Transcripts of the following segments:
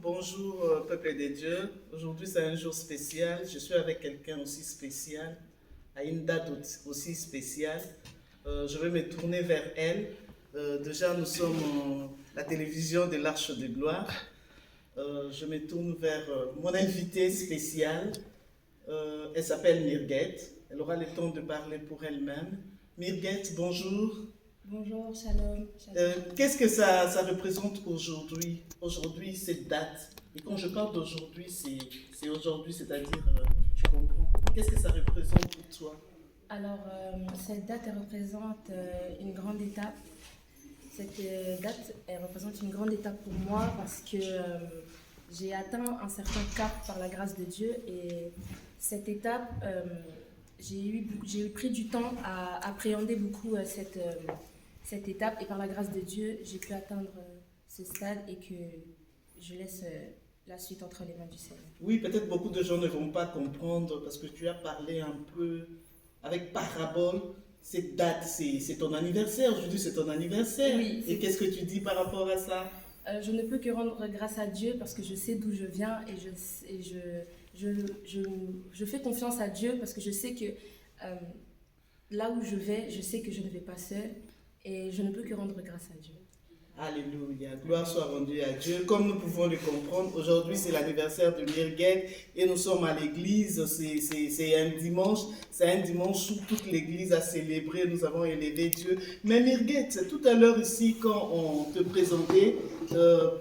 Bonjour peuple des dieux. Aujourd'hui c'est un jour spécial. Je suis avec quelqu'un aussi spécial, à une date aussi spéciale. Je vais me tourner vers elle. Déjà nous sommes la télévision de l'Arche de Gloire. Je me tourne vers mon invitée spéciale. Elle s'appelle Mirguette. Elle aura le temps de parler pour elle-même. Mirguette, bonjour. Bonjour, shalom. Qu'est-ce que ça représente aujourd'hui, cette date? Et quand je parle d'aujourd'hui, c'est aujourd'hui, c'est-à-dire, tu comprends. Qu'est-ce que ça représente pour toi? Alors, cette date, elle représente une grande étape. Cette date, elle représente une grande étape pour moi parce que j'ai atteint un certain cap par la grâce de Dieu. Et cette étape, j'ai pris du temps à appréhender beaucoup cette étape. Et par la grâce de Dieu, j'ai pu atteindre ce stade et que je laisse la suite entre les mains du Seigneur. Oui, peut-être beaucoup de gens ne vont pas comprendre parce que tu as parlé un peu avec parabole. Cette date, c'est ton anniversaire. Aujourd'hui, c'est ton anniversaire. Oui, et qu'est-ce que tu dis par rapport à ça? Je ne peux que rendre grâce à Dieu parce que je sais d'où je viens et je fais confiance à Dieu parce que je sais que là où je vais, je sais que je ne vais pas seule et je ne peux que rendre grâce à Dieu. Alléluia, gloire soit rendue à Dieu. Comme nous pouvons le comprendre, aujourd'hui c'est l'anniversaire de Mirguette et nous sommes à l'église. C'est un dimanche où toute l'église a célébré, nous avons élevé Dieu. Mais Mirguette, tout à l'heure ici, quand on te présentait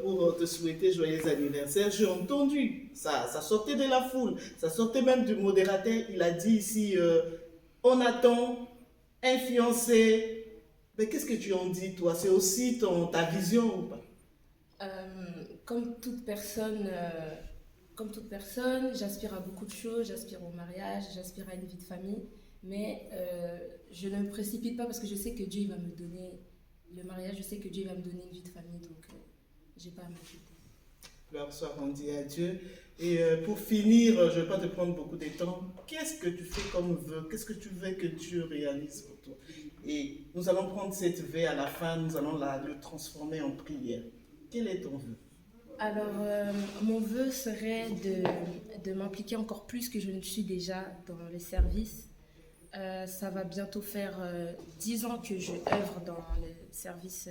pour te souhaiter joyeux anniversaire, j'ai entendu, ça sortait de la foule, ça sortait même du modérateur. Il a dit ici, on attend un fiancé. Mais qu'est-ce que tu en dis, toi? C'est aussi ta vision ou pas? Comme toute personne, j'aspire à beaucoup de choses. J'aspire au mariage, j'aspire à une vie de famille. Mais je ne me précipite pas parce que je sais que Dieu va me donner le mariage. Je sais que Dieu va me donner une vie de famille. Donc, je n'ai pas à m'inquiéter. Gloire soit rendue à Dieu. Et pour finir, je ne vais pas te prendre beaucoup de temps. Qu'est-ce que tu fais comme vœu? Qu'est-ce que tu veux que Dieu réalise pour toi? Et nous allons prendre cette vœu à la fin, nous allons le transformer en prière. Quel est ton vœu? Alors, mon vœu serait de m'impliquer encore plus que je ne le suis déjà dans les services. Ça va bientôt faire 10 ans que je œuvre dans le service,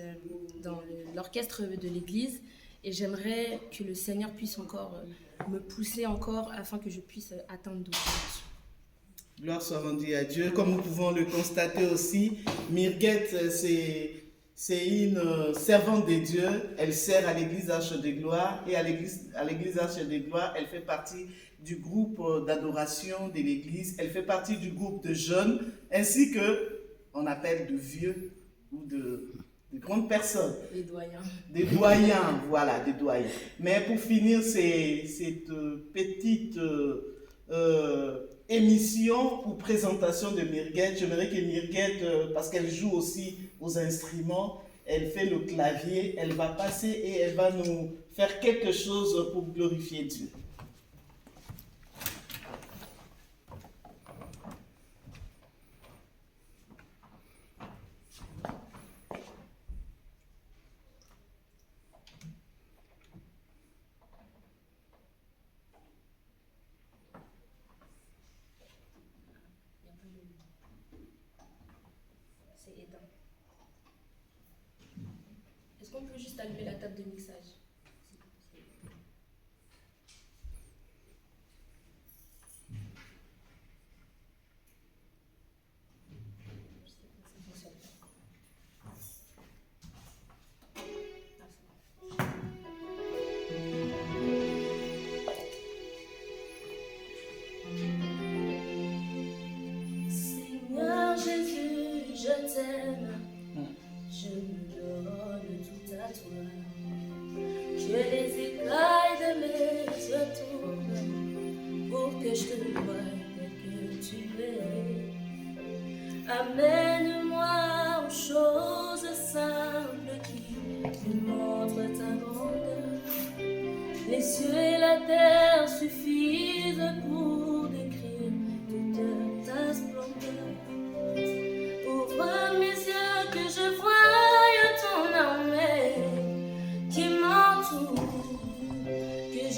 dans l'orchestre de l'église. Et j'aimerais que le Seigneur puisse encore me pousser encore afin que je puisse atteindre d'autres choses. Gloire soit rendue à Dieu. Comme nous pouvons le constater aussi, Mirguette, c'est une servante de Dieu. Elle sert à l'église Arche de Gloire. Et à l'église Arche de Gloire, elle fait partie du groupe d'adoration de l'église. Elle fait partie du groupe de jeunes, ainsi que, on appelle de vieux ou de grandes personnes. Des doyens. Des doyens, voilà, des doyens. Mais pour finir cette petite émission ou présentation de Mirguette, j'aimerais que Mirguette, parce qu'elle joue aussi aux instruments, elle fait le clavier, elle va passer et elle va nous faire quelque chose pour glorifier Dieu. C'est éteint. Est-ce qu'on peut juste allumer la table de mixage? Seigneur Jésus, je t'aime, je me donne tout à toi. Que les écailles de mes yeux tombent pour que je te voie tel que tu es. Amène-moi aux choses simples qui me montrent ta grandeur. Les cieux et la terre suffisent pour décrire toute ta splendeur. Ouvre mes yeux que je voie ton armée qui m'entoure.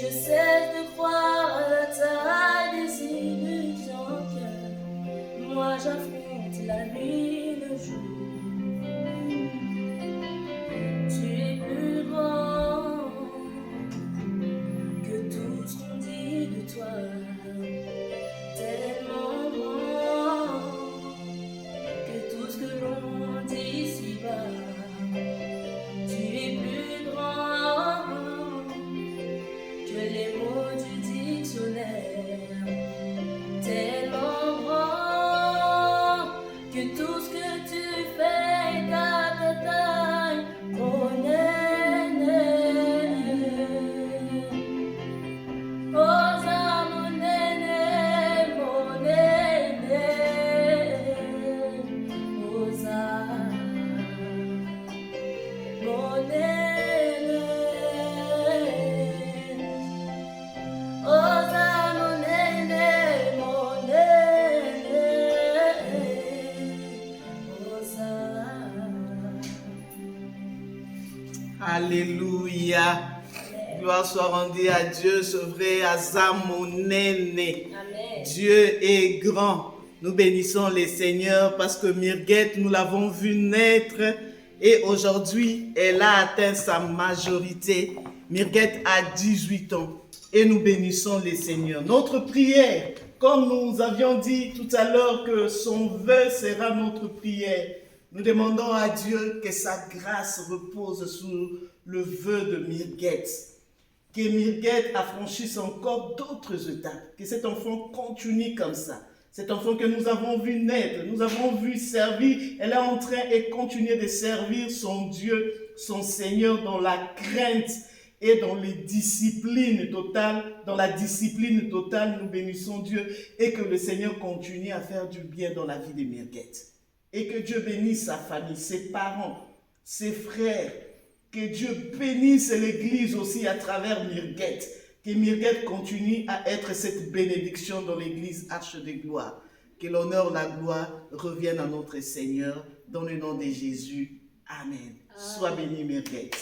je cesse de croire à la taille des illusions que moi j'affronte la nuit, le jour. Tu es plus grand que tout ce qu'on dit de toi, tellement grand que tout ce que l'on dit ici-bas. Tu es plus grand que les mots du dictionnaire, tellement grand que tout ce que tu fais est à ta taille, mon aîné. Osa mon aîné, mon aîné. Osa mon aîné. Osa mon aîné, mon aîné. Osa. Alléluia. Gloire soit rendue à Dieu, ce vrai Azamonene. Amen. Dieu est grand. Nous bénissons les Seigneurs parce que Mirguette, nous l'avons vu naître et aujourd'hui, elle a atteint sa majorité. Mirguette a 18 ans et nous bénissons les Seigneurs. Notre prière, comme nous avions dit tout à l'heure que son vœu sera notre prière, nous demandons à Dieu que sa grâce repose sur le vœu de Mirguette. Que Mirguette affranchisse encore d'autres étapes, que cet enfant continue comme ça. Cet enfant que nous avons vu naître, nous avons vu servir, elle est en train et continuer de servir son Dieu, son Seigneur dans la crainte et dans les disciplines totales. Dans la discipline totale, nous bénissons Dieu et que le Seigneur continue à faire du bien dans la vie de Mirguette. Et que Dieu bénisse sa famille, ses parents, ses frères. Que Dieu bénisse l'Église aussi à travers Mirguette. Que Mirguette continue à être cette bénédiction dans l'Église Arche de Gloire. Que l'honneur, la gloire reviennent à notre Seigneur. Dans le nom de Jésus. Amen. Sois béni Mirguette.